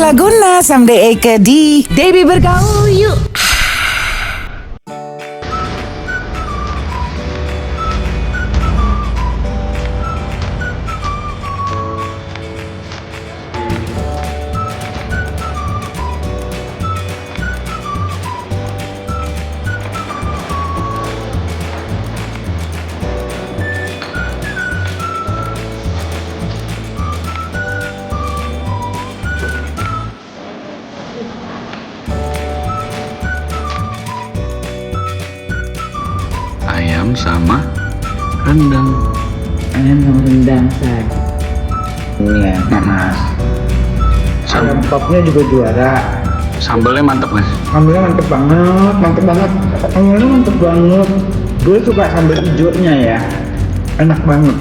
Laguna sampai Eke di Debbie Bergaul Yuk. Ayam sama rendang. Ayam sama rendang, say. Iya, mas. Ayam topnya juga juara. Sambelnya mantep mas. Sambelnya mantep banget, mantep banget. Ayamnya mantep banget. Gue suka sambal hijaunya ya, enak banget.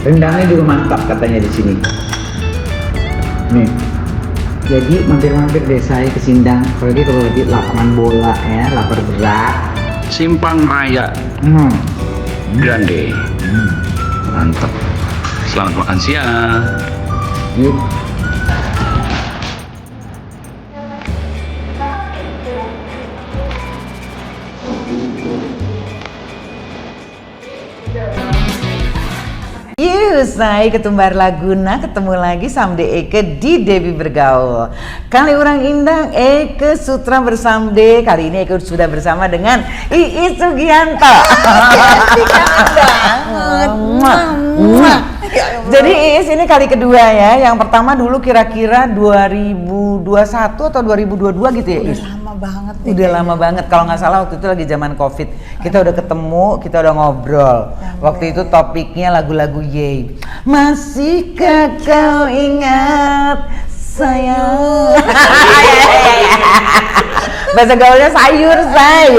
Rendangnya juga mantap katanya di sini. Nih, jadi mampir-mampir deh saya ke Sindang. Apalagi kalau lagi lapangan bola ya, lapar berat. Simpang Raya Grande. Mantap. Selamat makan siang. Yuk. Saya Ketumbar Laguna ketemu lagi samde Eke di Debbie Bergaul. Kali orang indang Eke Sutra bersamde. Kali ini Eke sudah bersama dengan Iis Sugianto. Jadi Iis ini kali kedua ya. Yang pertama dulu kira-kira 2021 atau 2022 gitu ya Iis? Banget nih. Udah lama banget, kalau nggak salah waktu itu lagi zaman COVID. Kita udah ketemu, kita udah ngobrol. Waktu itu topiknya lagu-lagu Ye. Masihkah kau ingat sayang? Bahasa gaulnya sayur, say.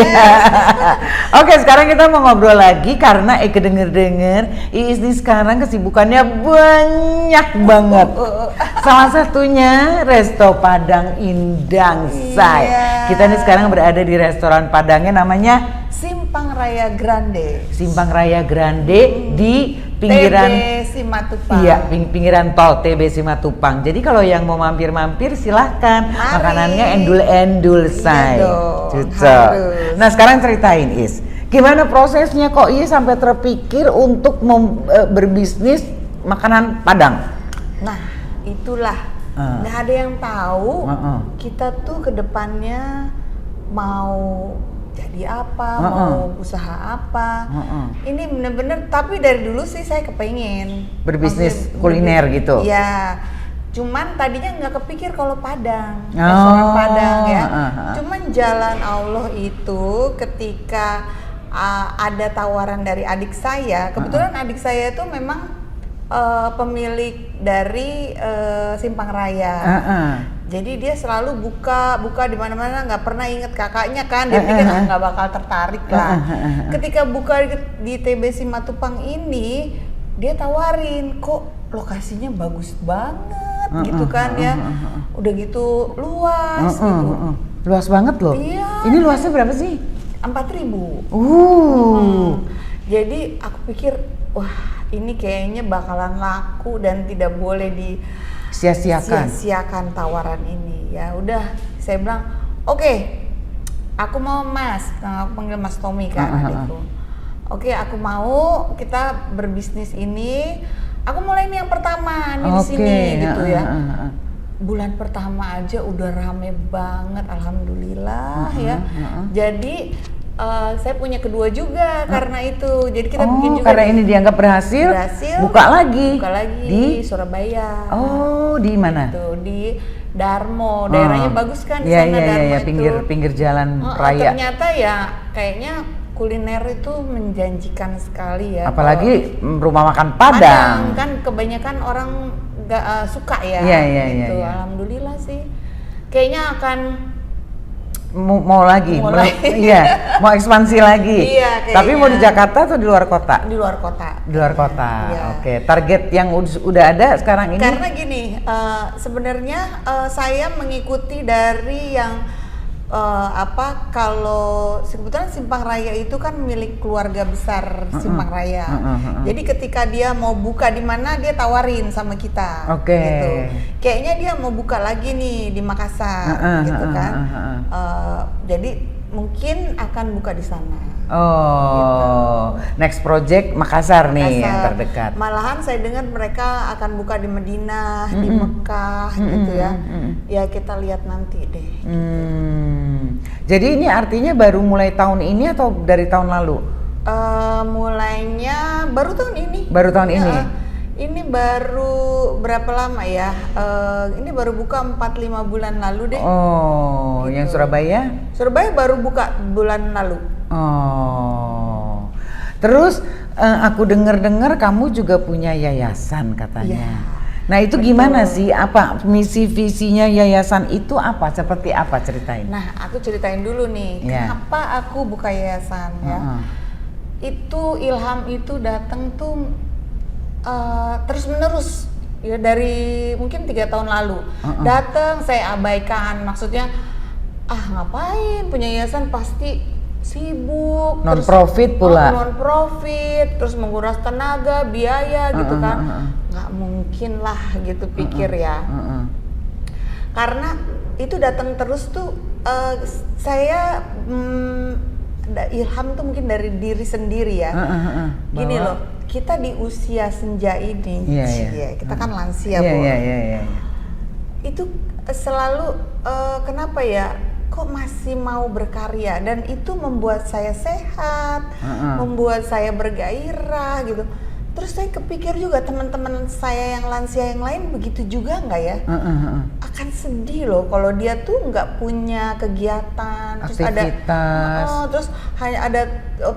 Oke, sekarang kita mau ngobrol lagi karena Eke denger-denger Iis nih sekarang kesibukannya banyak banget. Salah satunya Resto Padang Indang, say. Kita nih sekarang berada di restoran Padangnya namanya Simpang Raya Grande. Simpang Raya Grande di pinggiran TB Simatupang. Iya, pinggiran tol TB Simatupang. Jadi kalau yang mau mampir-mampir silahkan. Mari. Makanannya endul-endul, say. dong, Cocok. harus. Nah, sekarang ceritain Is, gimana prosesnya kok Is sampai terpikir untuk berbisnis makanan Padang? Nah, itulah. Nggak ada yang tahu kita tuh ke depannya mau jadi apa, mau usaha apa. Ini bener-bener, tapi dari dulu sih saya kepengen Berbisnis kuliner gitu? Iya, cuman tadinya nggak kepikir kalau Padang, restoran Padang ya. Cuman jalan Allah itu ketika ada tawaran dari adik saya, kebetulan adik saya itu memang pemilik dari Simpang Raya. Jadi dia selalu buka di mana-mana, nggak pernah inget kakaknya kan, dia pikir nggak bakal tertarik lah. Ketika buka di TB Simatupang ini, dia tawarin, kok lokasinya bagus banget gitu kan ya, udah gitu luas gitu. Luas banget loh. Iya. Ini luasnya berapa sih? 4.000. Jadi aku pikir, wah ini kayaknya bakalan laku dan tidak boleh sia-siakan tawaran ini. Ya udah, saya bilang, oke, aku mau Mas, aku panggil Mas Tommy kan adikku. Oke, aku mau kita berbisnis ini. Aku mulai ini yang pertama nih di sini gitu ya. Bulan pertama aja udah rame banget, alhamdulillah ya. Jadi saya punya kedua juga karena itu. Jadi kita bikin juga. Karena ini dianggap berhasil, buka lagi di Surabaya. Oh, di mana? Gitu, di Darmo. Daerahnya bagus kan di sana, Darmo itu. pinggir jalan raya. Ternyata ya kayaknya kuliner itu menjanjikan sekali ya. Apalagi rumah makan Padang. Kan kebanyakan orang nggak suka ya. Iya. Alhamdulillah sih. Kayaknya akan mau lagi, iya, mau ekspansi lagi. Iya, tapi mau di Jakarta atau di luar kota? Di luar kota. Di luar kota. Iya. Oke. Target yang udah ada sekarang ini? Karena gini, sebenarnya saya mengikuti dari yang kalau kebetulan Simpang Raya itu kan milik keluarga besar Simpang Raya. Jadi ketika dia mau buka di mana dia tawarin sama kita. Gitu. Kayaknya dia mau buka lagi nih di Makassar gitu kan. Jadi mungkin akan buka di sana. Next project Makassar nih yang terdekat. Malahan saya dengar mereka akan buka di Madinah, di Mekah gitu ya. Ya kita lihat nanti deh. Gitu. Jadi ini artinya baru mulai tahun ini atau dari tahun lalu? Mulainya baru tahun ini. Baru tahun ini? Ini baru berapa lama ya? Ini baru buka 4-5 bulan lalu deh. Gitu. Yang Surabaya? Surabaya baru buka bulan lalu. Terus aku dengar kamu juga punya yayasan katanya. Nah itu gimana sih? Apa misi visinya yayasan itu apa? Seperti apa, ceritain? Nah aku ceritain dulu nih. Kenapa aku buka yayasan ya? Itu ilham itu datang tuh terus menerus ya dari mungkin 3 tahun lalu. Datang saya abaikan, maksudnya ngapain punya yayasan pasti sibuk, non profit pula, non profit, terus menguras tenaga, biaya gitu kan, nggak mungkin lah gitu pikir ya. Karena itu datang terus tuh saya ilham tuh mungkin dari diri sendiri ya. Gini loh, kita di usia senja ini, kita kan lansia, itu selalu kenapa ya? Kok masih mau berkarya, dan itu membuat saya sehat, membuat saya bergairah gitu. Terus saya kepikir juga teman-teman saya yang lansia yang lain begitu juga nggak ya? Akan sedih loh kalau dia tuh nggak punya kegiatan, aktivitas. Terus hanya ada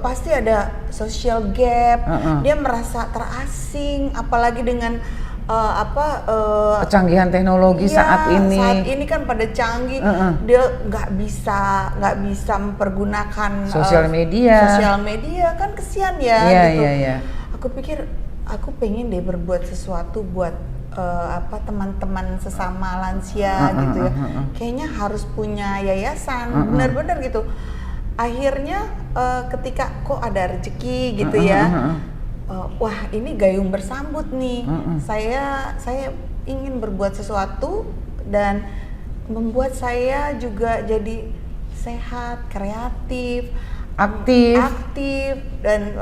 pasti ada social gap, dia merasa terasing, apalagi dengan kecanggihan teknologi saat ini. Saat ini kan pada canggih, dia nggak bisa mempergunakan sosial media kan, kesian ya. Gitu. Aku pikir aku pengen deh berbuat sesuatu buat teman-teman sesama lansia gitu ya. Kayaknya harus punya yayasan, benar-benar gitu. Akhirnya ketika kok ada rezeki gitu ya. Wah ini gayung bersambut nih. Saya ingin berbuat sesuatu dan membuat saya juga jadi sehat, kreatif, aktif dan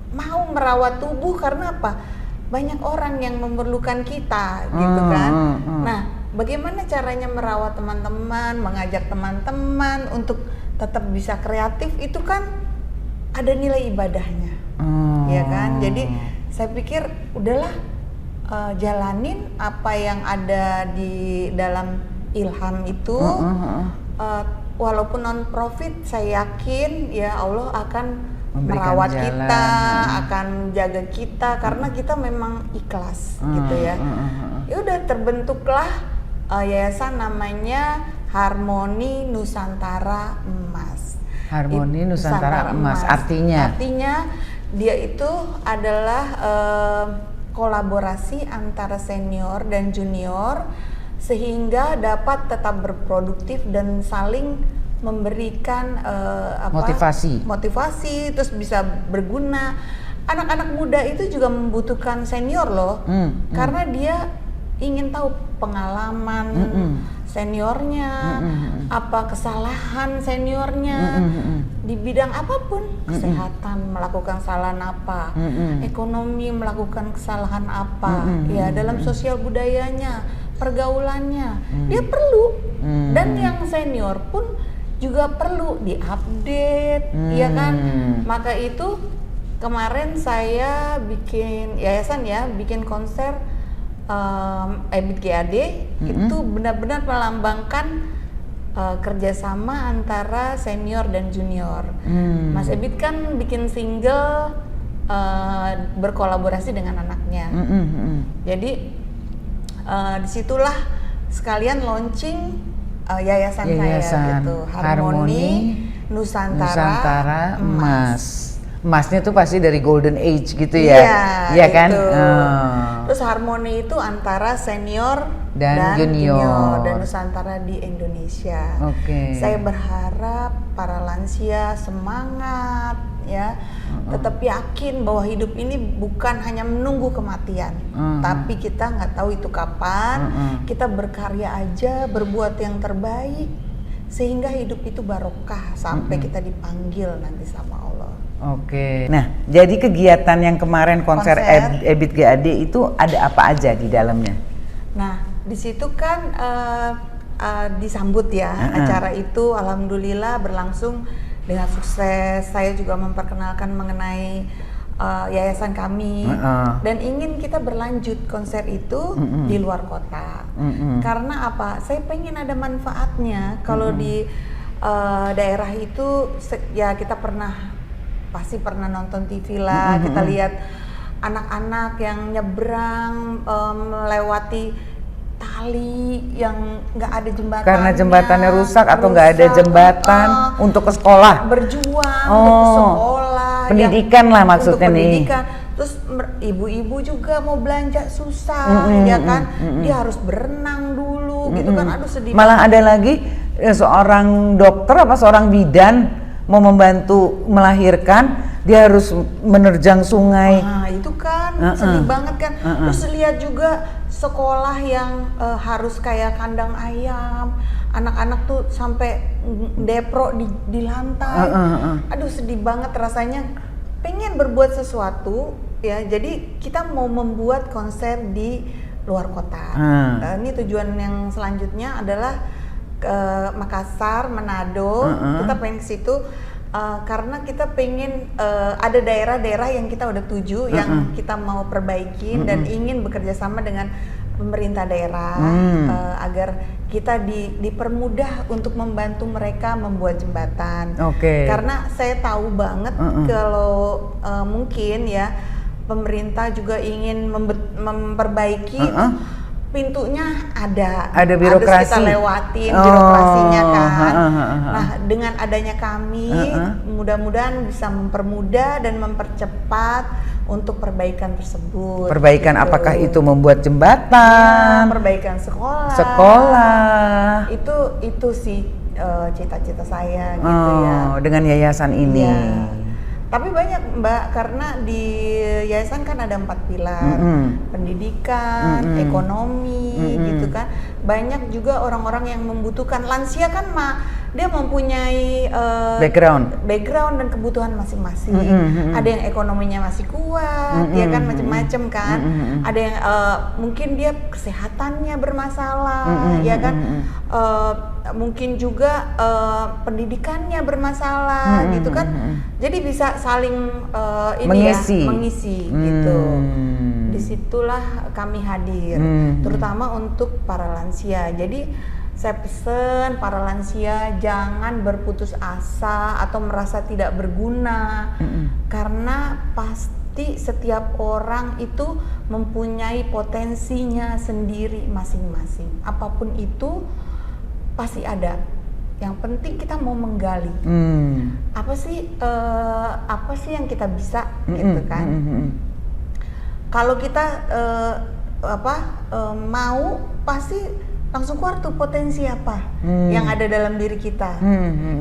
mau merawat tubuh. Karena apa? Banyak orang yang memerlukan kita gitu kan. Nah bagaimana caranya merawat teman-teman, mengajak teman-teman untuk tetap bisa kreatif, itu kan ada nilai ibadahnya. Ya kan, jadi saya pikir udahlah jalanin apa yang ada di dalam ilham itu. Walaupun non profit, saya yakin ya Allah akan merawat kita, akan jaga kita karena kita memang ikhlas gitu ya. Ya udah terbentuklah yayasan namanya Harmoni Nusantara Emas. Harmoni Nusantara Emas artinya dia itu adalah kolaborasi antara senior dan junior sehingga dapat tetap berproduktif dan saling memberikan motivasi terus bisa berguna. Anak-anak muda itu juga membutuhkan senior loh, karena dia ingin tahu pengalaman seniornya, apa kesalahan seniornya di bidang apapun, kesehatan melakukan kesalahan apa, ekonomi melakukan kesalahan apa, ya dalam sosial budayanya, pergaulannya, dia perlu, dan yang senior pun juga perlu diupdate, ya kan? Maka itu kemarin saya bikin yayasan ya, bikin konser EBIT GAD itu benar-benar melambangkan kerjasama antara senior dan junior. Mas EBIT kan bikin single berkolaborasi dengan anaknya. Jadi disitulah sekalian launching yayasan saya gitu, Harmoni Nusantara Emas. Emasnya tuh pasti dari golden age gitu ya. Iya kan? itu. Oh. Terus harmoni itu antara senior Dan junior. dan Nusantara di Indonesia. Oke. Saya berharap para lansia semangat ya, tetap yakin bahwa hidup ini bukan hanya menunggu kematian, tapi kita nggak tahu itu kapan. Kita berkarya aja, berbuat yang terbaik sehingga hidup itu barokah sampai kita dipanggil nanti sama Allah. Oke. Nah, jadi kegiatan yang kemarin konser EBIT GAD itu ada apa aja di dalamnya? Nah, di situ kan disambut ya acara itu, alhamdulillah berlangsung dengan sukses. Saya juga memperkenalkan mengenai yayasan kami dan ingin kita berlanjut konser itu di luar kota. Karena apa? Saya pengen ada manfaatnya. Kalau di daerah itu ya kita pasti pernah nonton TV lah, kita lihat anak-anak yang nyebrang melewati tali yang nggak ada jembatannya Karena jembatannya rusak atau nggak ada jembatan untuk ke sekolah. Berjuang untuk sekolah, pendidikan lah maksudnya untuk nih. pendidikan. Terus ibu-ibu juga mau belanja susah, ya kan? Dia harus berenang dulu, gitu kan? Aduh sedih. Malah ada lagi seorang dokter apa seorang bidan mau membantu melahirkan, dia harus menerjang sungai. Nah itu kan sedih banget kan. Terus lihat juga sekolah yang harus kayak kandang ayam, anak-anak tuh sampai depro di lantai. Aduh sedih banget rasanya. Pengen berbuat sesuatu ya, jadi kita mau membuat konser di luar kota. Ini tujuan yang selanjutnya adalah ke Makassar, Manado. Kita pengen ke situ karena kita pengen ada daerah-daerah yang kita udah tuju, yang kita mau perbaikin dan ingin bekerja sama dengan pemerintah daerah agar kita dipermudah untuk membantu mereka membuat jembatan. Karena saya tahu banget kalau mungkin ya pemerintah juga ingin memperbaiki pintunya ada birokrasi, harus kita lewatin birokrasinya kan. Nah dengan adanya kami mudah-mudahan bisa mempermudah dan mempercepat untuk perbaikan tersebut. Perbaikan gitu. Apakah itu membuat jembatan? Ya, perbaikan sekolah. Itu sih cita-cita saya gitu ya. Dengan yayasan ini. Ya. Tapi banyak Mbak, karena di yayasan kan ada 4 pilar, pendidikan, ekonomi, gitu kan. Banyak juga orang-orang yang membutuhkan. Lansia kan dia mempunyai background dan kebutuhan masing-masing. Ada yang ekonominya masih kuat, ya kan macam-macam kan. Ada yang mungkin dia kesehatannya bermasalah, ya kan. Mungkin juga pendidikannya bermasalah, gitu kan. Jadi bisa saling mengisi gitu. Disitulah kami hadir, terutama untuk para lansia. Jadi saya pesan para lansia jangan berputus asa atau merasa tidak berguna, karena pasti setiap orang itu mempunyai potensinya sendiri masing-masing. Apapun itu pasti ada. Yang penting kita mau menggali. Apa sih yang kita bisa, gitu kan? Kalau kita mau, pasti langsung keluar tuh potensi apa yang ada dalam diri kita.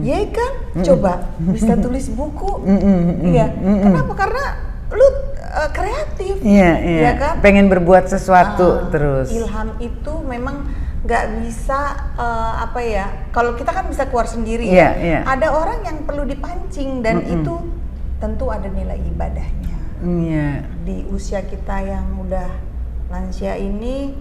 Ya kan? Coba bisa tulis buku. Iya. Kenapa? Karena lu kreatif. Ya kan? Pengen berbuat sesuatu terus. Ilham itu memang nggak bisa kalau kita kan bisa keluar sendiri. Ada orang yang perlu dipancing dan itu tentu ada nilai ibadahnya. Di usia kita yang udah lansia ini,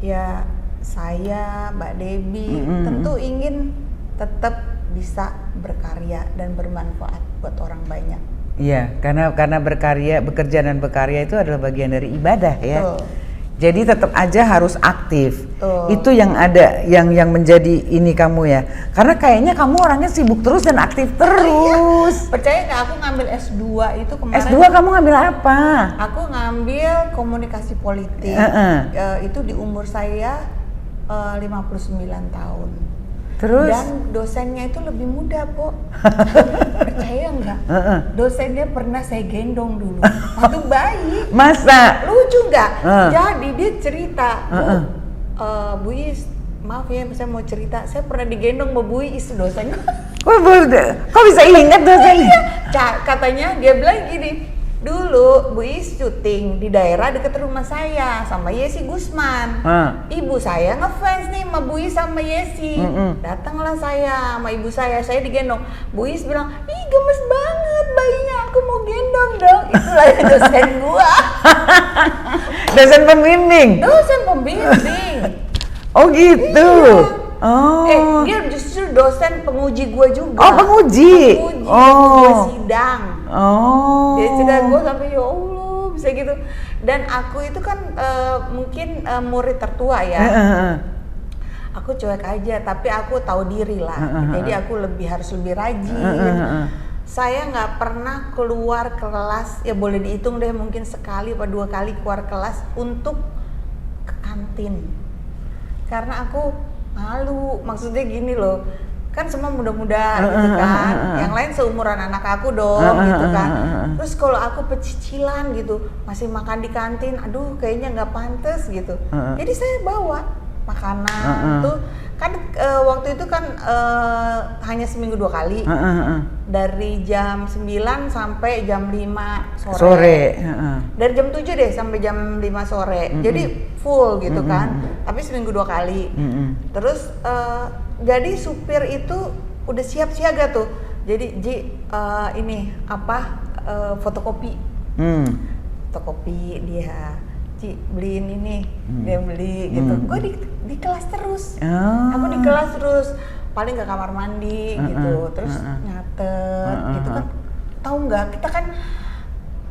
ya saya, Mbak Debbie tentu ingin tetap bisa berkarya dan bermanfaat buat orang banyak. Iya, karena bekerja dan berkarya itu adalah bagian dari ibadah ya. Betul. Jadi tetap aja harus aktif. Itu yang ada, yang menjadi ini kamu ya. Karena kayaknya kamu orangnya sibuk terus dan aktif terus. Percaya nggak, aku ngambil S2 itu kemarin. S2 kamu ngambil apa? Aku ngambil komunikasi politik. Itu di umur saya 59 tahun. Terus? Dan dosennya itu lebih muda, Po. Percaya nggak? Dosennya pernah saya gendong dulu. Waktu bayi. Masa? Lucu nggak? Jadi dia cerita, Bu Is, maaf ya saya mau cerita, saya pernah digendong sama Bu Is, dosen. Kok bisa ingat dosennya? Katanya dia bilang gini, dulu Bu Is syuting di daerah dekat rumah saya sama Yesi Gusman. Ibu saya ngefans nih sama Bu Is sama Yesi. Datanglah saya sama ibu saya digendong. Bu Is bilang, ih gemes banget bayinya, aku mau gendong dong. Itulah dosen gua. Dosen pembimbing? Dosen pembimbing. Oh gitu? Iya. Oh. Dia justru dosen penguji gua juga. Oh penguji? Gua sidang. Oh. Dia cerita gue sampai ya Allah bisa gitu. Dan aku itu kan mungkin murid tertua ya. Aku cuek aja, tapi aku tahu diri lah. Jadi aku harus lebih rajin. Saya nggak pernah keluar kelas, ya boleh dihitung deh mungkin sekali atau 2 kali keluar kelas untuk ke kantin. Karena aku malu, maksudnya gini loh. Kan semua muda-muda gitu kan, yang lain seumuran anak aku dong gitu kan. Terus kalau aku pecicilan gitu, masih makan di kantin, aduh kayaknya nggak pantas gitu. Jadi saya bawa makanan tuh kan waktu itu kan hanya seminggu 2 kali, dari jam 9 sampai jam 5 sore. Dari jam 7 deh sampai jam 5 sore. Jadi full gitu kan, tapi seminggu 2 kali. Terus jadi supir itu udah siap siaga tuh. Jadi ini apa fotokopi. Fotokopi dia. Ci beliin ini, dia beli gitu. Gue di kelas terus. Aku di kelas terus. Paling ke kamar mandi gitu. Terus nyatet gitu kan. Tahu nggak? Kita kan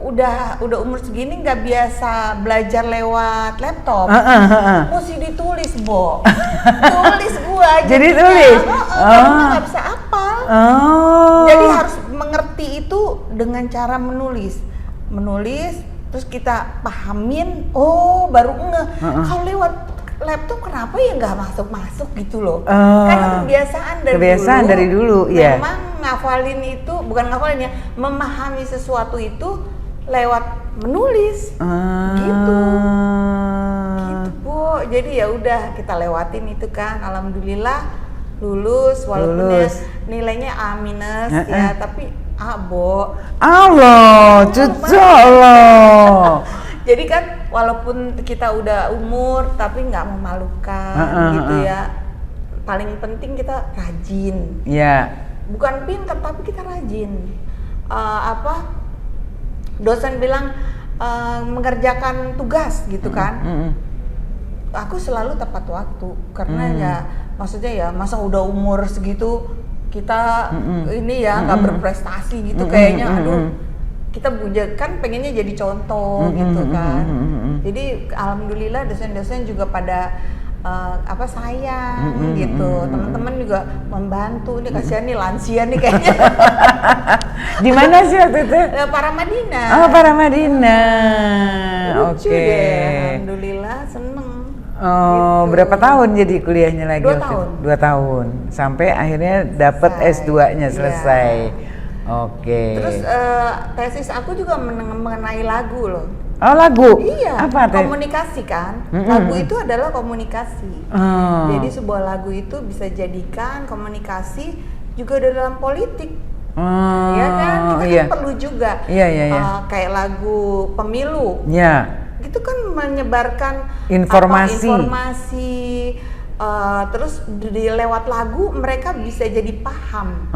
udah umur segini nggak biasa belajar lewat laptop, mesti ditulis, Bo. Tulis gua. Jadi tulis. Nggak bisa hafal. Jadi harus mengerti itu dengan cara menulis, terus kita pahamin. Oh, baru ngeh. Kalau lewat laptop kenapa ya nggak masuk gitu loh? Karena kebiasaan dari dulu. Ya. Memang ngafalin itu bukan ngafalin ya, memahami sesuatu itu lewat menulis gitu Bu. Jadi ya udah kita lewatin itu kan, alhamdulillah lulus walaupun ya nilainya A minus ya, tapi A, Bo. Allah, cucu Allah. Jadi kan walaupun kita udah umur tapi nggak memalukan gitu ya. Paling penting kita rajin. Iya. Bukan pintar tapi kita rajin. Dosen bilang mengerjakan tugas gitu kan. Aku selalu tepat waktu karena ya maksudnya ya masa udah umur segitu kita ini ya nggak berprestasi gitu kayaknya. Aduh, kita kan pengennya jadi contoh gitu kan. Jadi alhamdulillah dosen-dosen juga pada sayang gitu. Teman-teman juga membantu. Ini kasihan nih lansia nih kayaknya. Di mana sih waktu itu? Paramadina. Oh, Paramadina. Lucu deh. Alhamdulillah seneng. Oh, gitu. Berapa tahun jadi kuliahnya lagi? 2 tahun. 2 tahun. Sampai akhirnya dapat S2-nya selesai. Oke. Terus tesis aku juga mengenai lagu loh. Oh, lagu? Iya. Apa komunikasi kan? Lagu itu adalah komunikasi. Jadi sebuah lagu itu bisa jadikan komunikasi juga dalam politik. Ya kan? Kita kan perlu juga. Iya. Kayak lagu pemilu. Iya. Itu kan menyebarkan informasi. Terus lewat lagu mereka bisa jadi paham.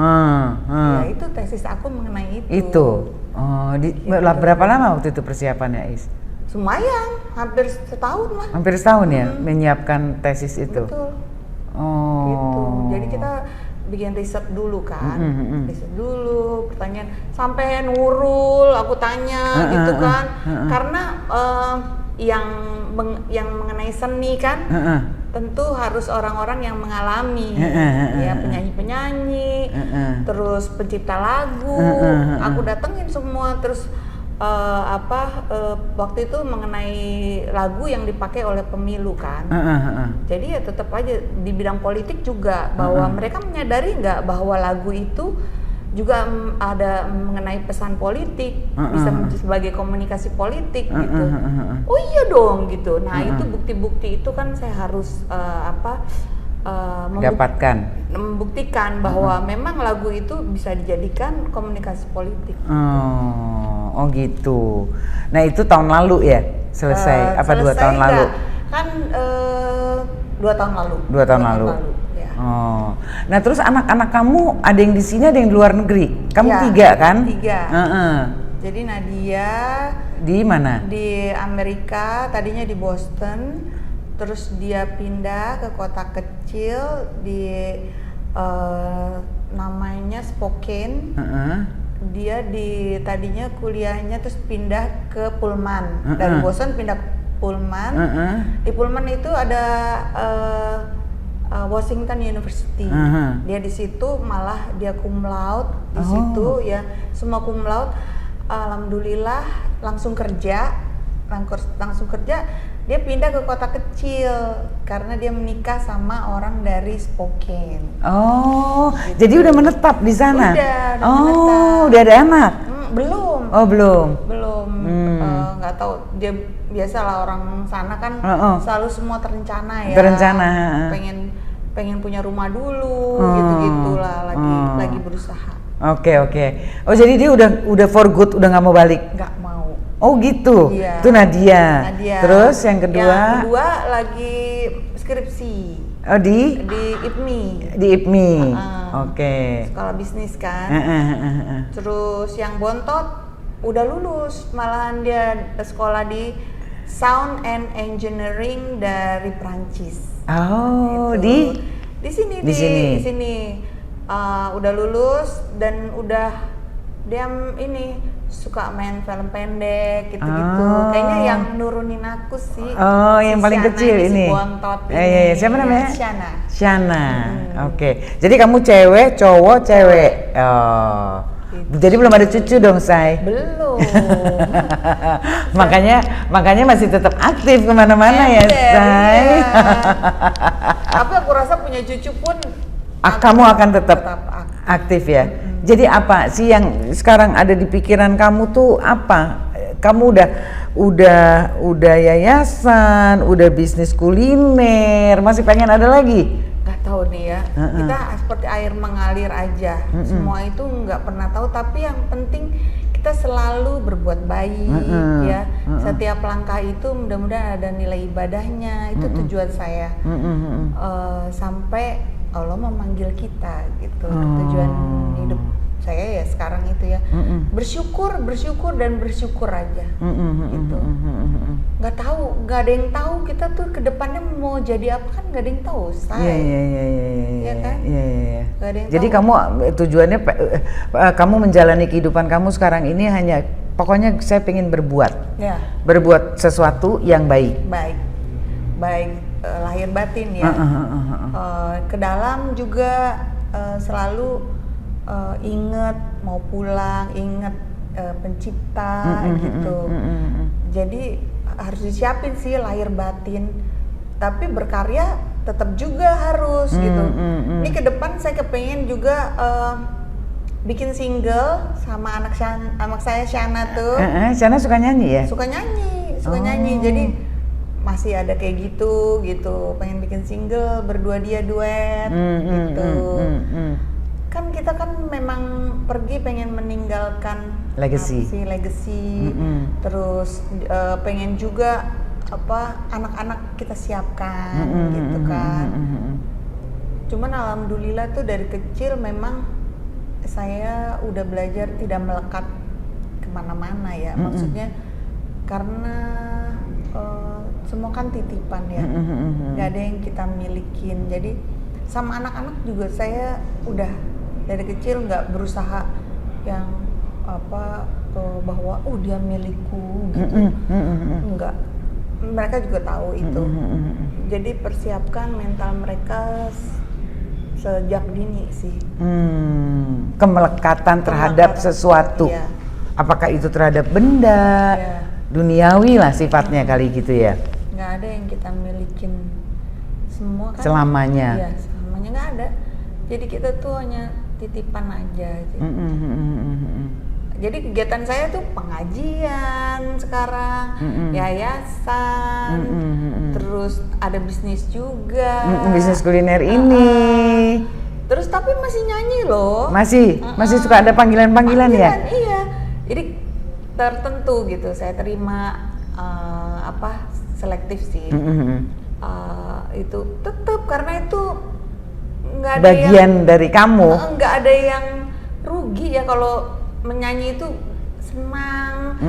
Ya itu tesis aku mengenai itu. Itu. Gitu. Berapa lama waktu itu persiapannya, Is? Lumayan, hampir setahun lah. Hampir setahun ya menyiapkan tesis itu. Betul. Oh. Gitu. Jadi kita bikin riset dulu kan, riset dulu, pertanyaan sampai Nurul aku tanya gitu kan, karena yang mengenai seni kan. Tentu harus orang-orang yang mengalami, ya penyanyi-penyanyi, terus pencipta lagu, aku datengin semua, terus waktu itu mengenai lagu yang dipakai oleh pemilu kan. Jadi ya tetap aja di bidang politik juga bahwa mereka menyadari nggak bahwa lagu itu juga ada mengenai pesan politik, bisa sebagai komunikasi politik gitu. Oh iya dong gitu. Nah itu bukti-bukti itu kan saya harus membuktikan bahwa memang lagu itu bisa dijadikan komunikasi politik. Oh gitu. Nah itu tahun lalu ya selesai? Apa 2 tahun lalu? Kan 2 tahun lalu. 2 tahun lalu. Ya. Oh. Nah terus anak-anak kamu ada yang di sini, ada yang di luar negeri. Kamu Ya, 3 kan? 3. Jadi Nadia di mana? Di Amerika, tadinya di Boston. Terus dia pindah ke kota kecil di namanya Spokane. Dia tadinya kuliahnya terus pindah ke Pullman. Dari Boston pindah ke Pullman. Di Pullman itu ada Washington University. Dia di situ malah dia cum laude di situ ya, semua cum laude. Alhamdulillah langsung kerja. Dia pindah ke kota kecil karena dia menikah sama orang dari Spokane. Oh, Gitu. jadi udah menetap di sana? Udah menetap. Udah ada anak? Belum. Oh, belum. Nggak tahu, dia biasalah orang sana kan selalu semua terencana ya. Terencana. Pengen punya rumah dulu, gitu-gitulah, lagi berusaha. Oke. Oh, jadi dia udah for good, udah nggak mau balik? Nggak mau. Oh gitu. Iya. Itu Nadia. Terus yang kedua? Yang kedua lagi skripsi. Oh di IPMI. Di IPMI. Oke. Sekolah bisnis kan. Terus yang bontot udah lulus, malahan dia sekolah di Sound and Engineering dari Prancis. Oh, gitu. Di sini. Udah lulus dan udah dia ini suka main film pendek gitu-gitu. Kayaknya yang nurunin aku sih. Oh, yang paling Shana kecil ini. Si bontot ini. Siapa namanya? Shana. Oke. Jadi kamu cewek, cowok, cewek. Oh. Gitu. Jadi belum ada cucu dong, Say? Belum. makanya masih tetap aktif kemana-mana ya, Say. Iya. Tapi aku rasa punya cucu pun kamu akan tetap aktif ya. Jadi apa sih yang sekarang ada di pikiran kamu tuh apa? Kamu udah yayasan, udah bisnis kuliner, masih pengen ada lagi? Nggak tahu nih ya. Kita seperti air mengalir aja. Semua itu nggak pernah tahu. Tapi yang penting kita selalu berbuat baik ya. Setiap langkah itu mudah-mudahan ada nilai ibadahnya. Itu tujuan saya. Sampai Allah memanggil kita gitu. Tujuan hidup saya ya sekarang itu ya. Bersyukur dan bersyukur aja. Gitu. Nggak tahu, nggak ada yang tahu kita tuh ke depannya mau jadi apa kan, nggak ada yang tahu. Iya kan? Iya. Jadi kamu tujuannya kamu menjalani kehidupan kamu sekarang ini hanya pokoknya saya pengen berbuat. Ya. Berbuat sesuatu yang baik. Baik lahir batin ya. Ke dalam juga selalu ingat mau pulang, ingat pencipta gitu. Jadi harus disiapin sih lahir batin. Tapi berkarya tetap juga harus gitu. Ini ke depan saya kepengen juga bikin single sama anak saya Shana tuh. Shana suka nyanyi ya? Suka nyanyi. Jadi masih ada kayak gitu. Pengen bikin single berdua dia duet gitu. Kan kita kan memang pergi pengen meninggalkan legacy. Terus pengen juga anak-anak kita siapkan gitu kan. Cuman alhamdulillah tuh dari kecil memang saya udah belajar tidak melekat kemana-mana ya. Maksudnya karena semua kan titipan ya, nggak ada yang kita milikin. Jadi sama anak-anak juga saya udah dari kecil nggak berusaha yang bahwa dia milikku gitu. Enggak, mereka juga tahu itu. Jadi persiapkan mental mereka sejak dini sih. Kemelekatan terhadap sesuatu. Iya. Apakah itu terhadap benda, Iya. duniawi lah sifatnya kali gitu ya? Nggak ada yang kita milikin semua kan. Selamanya. Iya, selamanya nggak ada. Jadi kita tuh hanya titipan aja gitu. Jadi kegiatan saya tuh pengajian sekarang, yayasan, terus ada bisnis juga. Bisnis kuliner ini. Terus tapi masih nyanyi loh. Masih suka ada panggilan-panggilan ya? Iya. Jadi tertentu gitu. Saya terima selektif sih. Itu tetap karena itu nggak ada Bagian dari kamu. nggak ada yang rugi ya kalau menyanyi itu senang,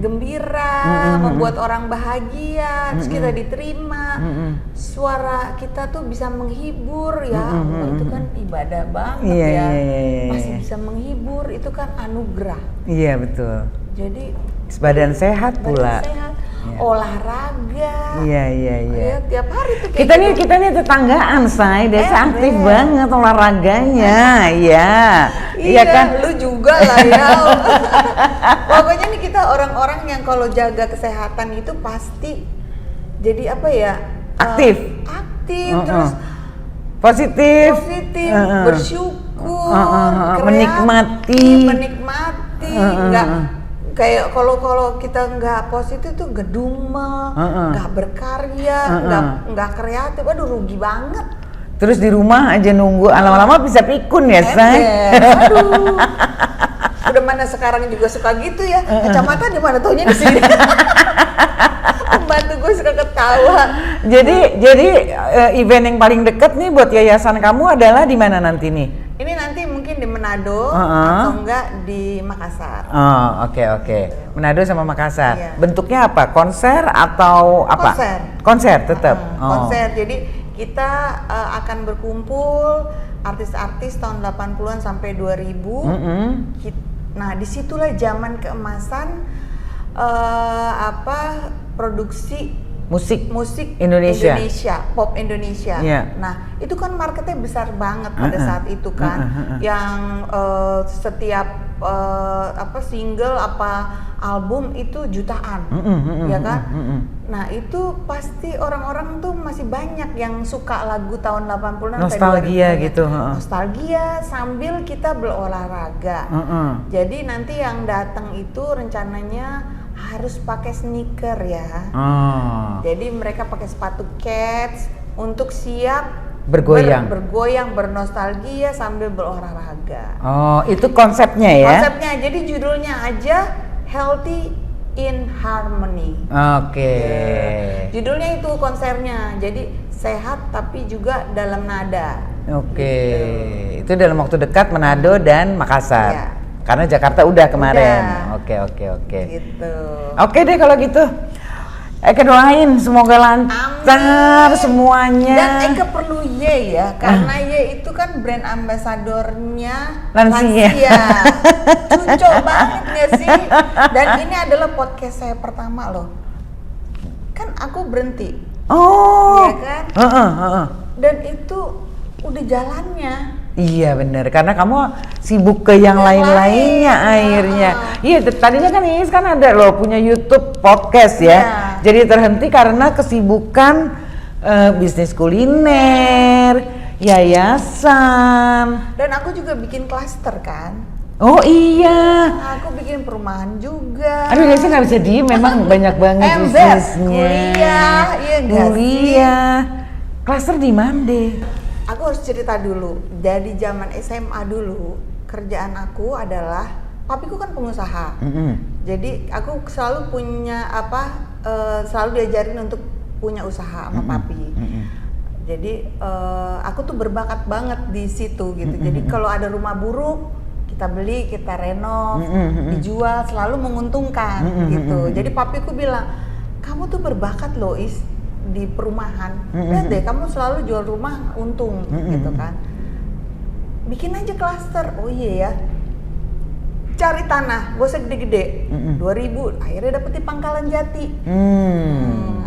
gembira, membuat orang bahagia, terus kita diterima, suara kita tuh bisa menghibur, ya Allah, itu kan ibadah banget ya, masih bisa menghibur, itu kan anugerah. Iya betul. Jadi Badan sehat pula. badan sehat, olahraga, Iya. ya, tiap hari tuh kayak Kita nih tetanggaan, Say. Desa aktif banget olahraganya, iya kan? Lu juga lah ya. Pokoknya nih kita orang-orang yang kalau jaga kesehatan itu pasti jadi apa ya? Aktif. Terus Positif. bersyukur, menikmati. nggak kayak kalau kita nggak positif tuh ngedumel, nggak berkarya, nggak kreatif, aduh rugi banget. Terus di rumah aja nunggu, lama-lama bisa pikun ya, Say. Aduh. Udah mana sekarang juga suka gitu ya. Kacamata di mana taunya di sini. Pembantu gue suka ketawa. Jadi event yang paling dekat nih buat yayasan kamu adalah di mana nanti nih? Ini nanti mungkin di Manado atau enggak di Makassar. Oh, oke. Manado sama Makassar. Iya. Bentuknya apa? Konser atau apa? Konser tetap. Konser. Jadi kita akan berkumpul artis-artis tahun 80-an sampai 2000. Nah, disitulah zaman keemasan produksi musik Indonesia, pop Indonesia. Yeah. Nah, itu kan marketnya besar banget pada saat itu kan, yang setiap single album itu jutaan, ya kan? Nah, itu pasti orang-orang tuh masih banyak yang suka lagu tahun 80-an nostalgia gitu. Nostalgia sambil kita berolahraga. Jadi nanti yang datang itu rencananya harus pakai sneaker ya. Jadi mereka pakai sepatu Keds untuk siap bergoyang, bernostalgia sambil berolahraga. Oh, itu konsepnya ya? Konsepnya, jadi judulnya aja Healthy in Harmony. Oke. Judulnya itu konsernya. Jadi sehat tapi juga dalam nada. Oke. Itu dalam waktu dekat Manado dan Makassar. Iya. Karena Jakarta udah kemarin. Oke. Gitu. Oke deh kalau gitu. Eka doain semoga lancar semuanya. Dan Eka perlu Y ya, karena Y itu kan brand ambasadornya Lansia. Cucok banget gak sih? Dan ini adalah podcast saya pertama loh. Kan aku berhenti. Oh. Iya kan? Dan itu udah jalannya. Iya bener, karena kamu sibuk ke yang lain-lainnya akhirnya. Iya, tadinya kan Iis kan ada loh punya YouTube podcast ya. Jadi terhenti karena kesibukan bisnis kuliner, yayasan. Dan aku juga bikin klaster kan. Oh iya. Aku bikin perumahan juga. Aduh, saya nggak bisa diem, memang banyak banget bisnisnya. Kuliah, iya nggak sih? Klaster di mana deh? Aku harus cerita dulu. Dari zaman SMA dulu, kerjaan aku adalah, papiku kan pengusaha. Jadi aku selalu punya selalu diajarin untuk punya usaha sama papi. Jadi aku tuh berbakat banget di situ gitu. Jadi kalau ada rumah buruk, kita beli, kita renov, dijual, selalu menguntungkan gitu. Jadi papiku bilang, kamu tuh berbakat loh Is di perumahan, lihat deh kamu selalu jual rumah untung gitu kan, bikin aja klaster. Oh iya ya, cari tanah, gak usah gede-gede, 2.000, akhirnya dapet di Pangkalan Jati.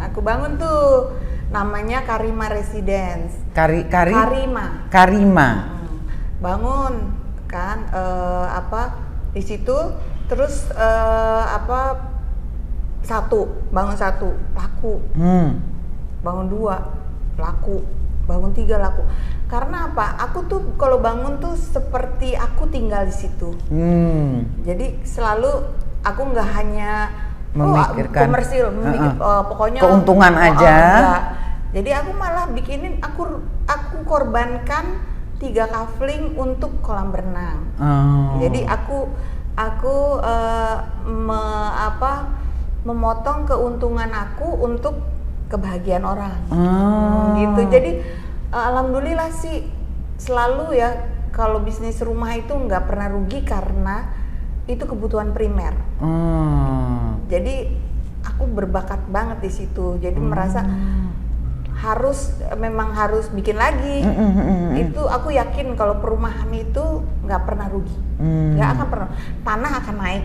Aku bangun tuh, namanya Karima Residence. Karima. Karima. Bangun kan, di situ Terus bangun satu laku, bangun 2 laku, bangun 3 laku. Karena apa? Aku tuh kalau bangun tuh seperti aku tinggal di situ. Jadi selalu aku nggak hanya memikirkan komersil, pokoknya keuntungan aja. Enggak. Jadi aku malah bikinin, aku korbankan 3 kafling untuk kolam berenang. Jadi aku memotong keuntungan aku untuk kebahagiaan orang. Gitu. Jadi alhamdulillah sih selalu ya kalau bisnis rumah itu nggak pernah rugi karena itu kebutuhan primer. Jadi aku berbakat banget di situ. Jadi merasa memang harus bikin lagi. Itu aku yakin kalau perumahan itu nggak pernah rugi, nggak akan pernah. Tanah akan naik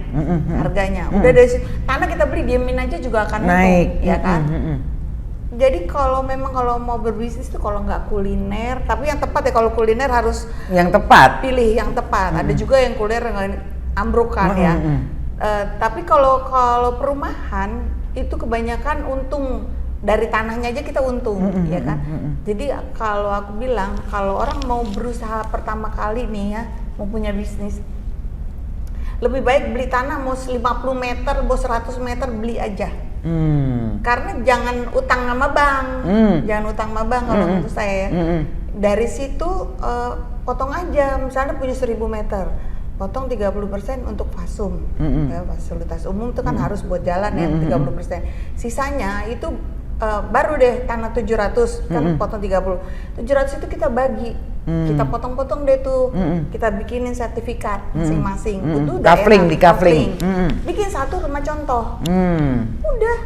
harganya. Udah dari situ, tanah kita beli diemin aja juga akan naik, ya kan? Jadi kalau mau berbisnis tuh kalau nggak kuliner, tapi yang tepat ya, kalau kuliner harus yang tepat. Pilih yang tepat. Ada juga yang kuliner yang ambrokan ya. Tapi kalau perumahan itu kebanyakan untung. Dari tanahnya aja kita untung, ya kan? Jadi kalau aku bilang, kalau orang mau berusaha pertama kali nih ya, mau punya bisnis, lebih baik beli tanah mau 50 meter, mau 100 meter, beli aja. Karena jangan utang sama bank, jangan utang sama bank kalau menurut saya ya. Dari situ potong aja, misalnya punya 1000 meter, potong 30% untuk fasum, ya, fasilitas umum itu kan harus buat jalan ya, 30%. Sisanya itu baru deh tanah 700 kan potong 30. 700 itu kita bagi. Kita potong-potong deh tuh. Kita bikinin sertifikat masing-masing. Itu Kafling di kafling. Bikin satu rumah contoh. Udah.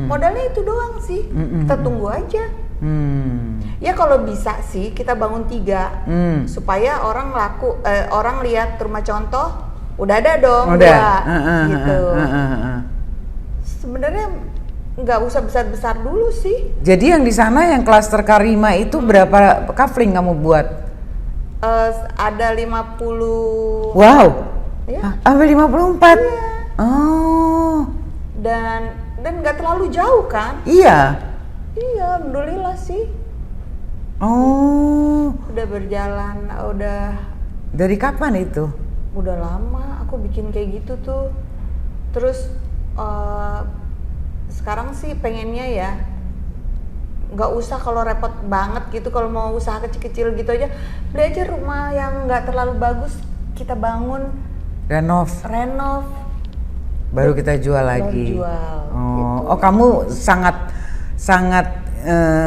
Modalnya itu doang sih. Kita tunggu aja. Ya kalau bisa sih kita bangun 3 supaya orang lihat rumah contoh udah ada dong. Udah. Gitu. Sebenarnya nggak usah besar-besar dulu sih. Jadi yang di sana yang klaster Karima itu berapa kafling kamu buat? Ada 50. Wow. Ya. Sampai 54. Iya. Oh. Dan nggak terlalu jauh kan? Iya. Iya, alhamdulillah sih. Oh. Udah berjalan, udah. Dari kapan itu? Udah lama aku bikin kayak gitu tuh. Terus sekarang sih pengennya ya nggak usah kalau repot banget gitu, kalau mau usaha kecil-kecil gitu aja beli aja rumah yang nggak terlalu bagus, kita bangun, renov baru kita jual lagi. Gitu. Oh kamu sangat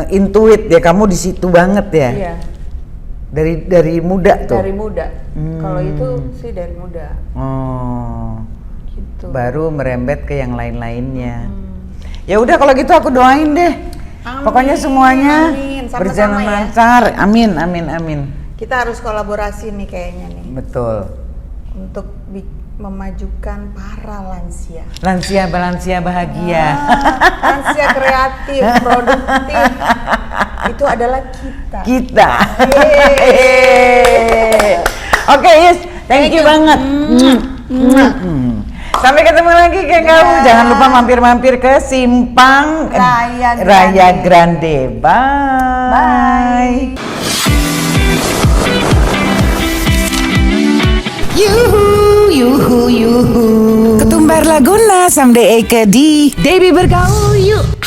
intuit ya, kamu di situ banget ya. Iya. Dari muda tuh. Dari muda. Kalau itu sih dari muda. Oh. Gitu. Baru merembet ke yang lain-lainnya. Ya udah kalau gitu aku doain deh. Amin, pokoknya semuanya berjalan lancar. Ya. Amin. Kita harus kolaborasi nih kayaknya nih. Betul. Untuk memajukan para lansia. Lansia bahagia. Lansia kreatif, produktif. Itu adalah kita. Oke, Yes. Thank you banget. Sampai ketemu lagi geng kamu. Jangan lupa mampir-mampir ke Simpang Raya Grande. Bye. Yuhu. Ketumbar Laguna someday ke di Debbie bergaul yuk.